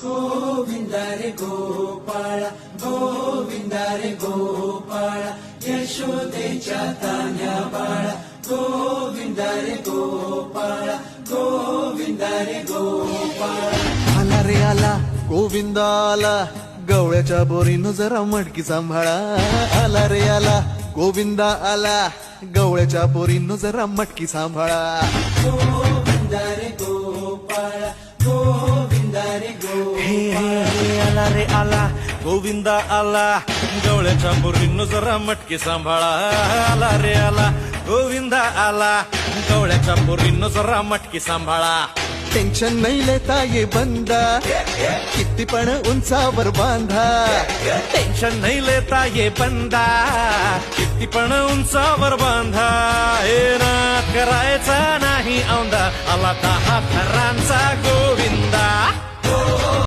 गोविंदा रे गोपाळा गोविंदा रे गोपाळा यशोदेच्या तान्या बाळा गोविंदा रे गोपाळा गोविंदा रे गोपाळा आला रे आला गोविंदा आला गवळ्याच्या बोरीनं जरा मटकी सांभाळा आला रे आला गोविंदा आला गवळ्याच्या बोरीनं जरा मटकी सांभाळा गोविंदा रे गोपाळा गोविंदा रे गोपाळा आला रे आला गोविंदा आला गवळ्याच्या बोरीनं जरा मटकी सांभाळा आला रे आला गोविंदा आला गवळ्याच्या बोरीनं जरा मटकी सांभाळा टेन्शन नाही लेता ये बंदा किती पण उंचावर बांधा टेन्शन नाही लेता ये बंदा किती पण उंचावर बांधा हे ना करायचा नाही औंदा आला 10 थरांचा गोविंदा